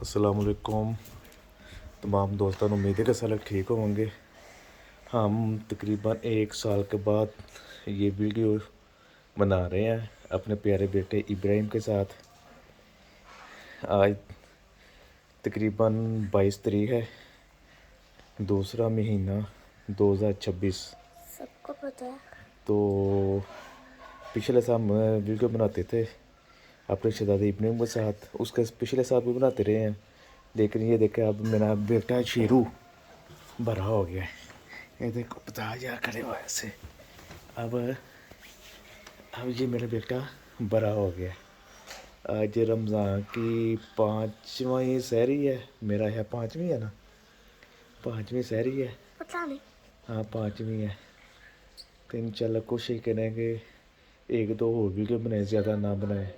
अस्सलाम वालेकुम तमाम दोस्तों, उम्मीद है कि सब लोग ठीक होंगे। हम तकरीबन 1 साल के बाद ये वीडियो बना रहे हैं अपने प्यारे बेटे इब्राहिम के साथ। आज तकरीबन 22 तारीख है, दूसरा महीना 2026। सबको पता है। तो पिछले साल हम वीडियो बनाते थे अपने शहजादे इब्राहिम के साथ, उसके पिछले साल भी बनाते रहे हैं। लेकिन ये देखे अब मेरा बेटा शेरू बड़ा हो गया है। ये देखो 50,000 खड़े हुआ ऐसे। अब ये मेरा बेटा बड़ा हो गया है। आज रमज़ान की 5वीं सहरी है, मेरा है 5वीं है ना, 5वीं सहरी है। पता नहीं। हाँ 5वीं है। तो इंशाल्लाह कोशिश करेंगे 1-2 और वीडियो बनाए, ज़्यादा ना बनाए,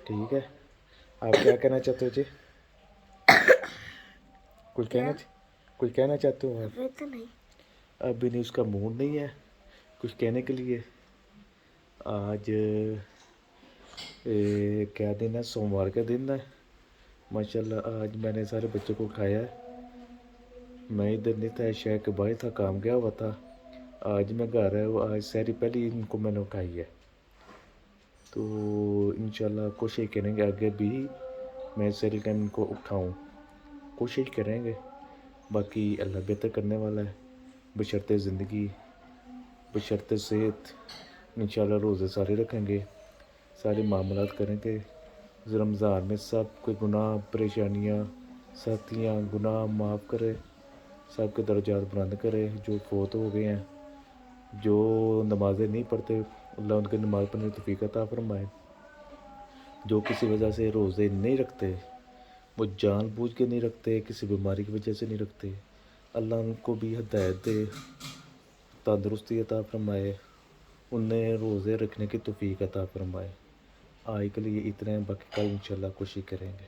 ठीक है। आप क्या कहना चाहते हो जी? कुछ कहना चाहते हो आप? अभी तो नहीं। अभी नहीं, उसका मूड नहीं है कुछ कहने के लिए। आज क्या दिन है? सोमवार का दिन है। माशाल्लाह आज मैंने सारे बच्चों को उठाया है। मैं इधर नहीं था, शहर के बाहर था, काम गया हुआ था। आज मैं घर है, आज सहरी पहले इनको मैंने उठाई है। तो इंशाल्लाह कोशिश करेंगे आगे भी मैं सहरी टाइम इनको उठाऊँ, कोशिश करेंगे। बाकी अल्लाह बेहतर करने वाला है, बशर्ते ज़िंदगी, बशर्ते सेहत। इंशाल्लाह रोज़े सारे रखेंगे, सारे मामलात करेंगे। रमज़ान में सब कोई गुनाह, परेशानियाँ, सख्तियाँ, गुनाह माफ़ करे, सब के दर्जात बुलंद करे। जो फौत हो गए हैं, जो नमाज़ें नहीं पढ़ते, अल्लाह उनके नमाज़ पढ़ने की तौफीक अता फरमाए। जो किसी वजह से रोज़े नहीं रखते, वो जानबूझ के नहीं रखते, किसी बीमारी की वजह से नहीं रखते, अल्लाह उनको भी हिदायत दे, तंदुरुस्ती अता फरमाए, उन्हें रोज़े रखने की तौफीक अता फरमाए। आज के लिए इतना है, बाकी कल इंशाल्लाह कोशिश करेंगे।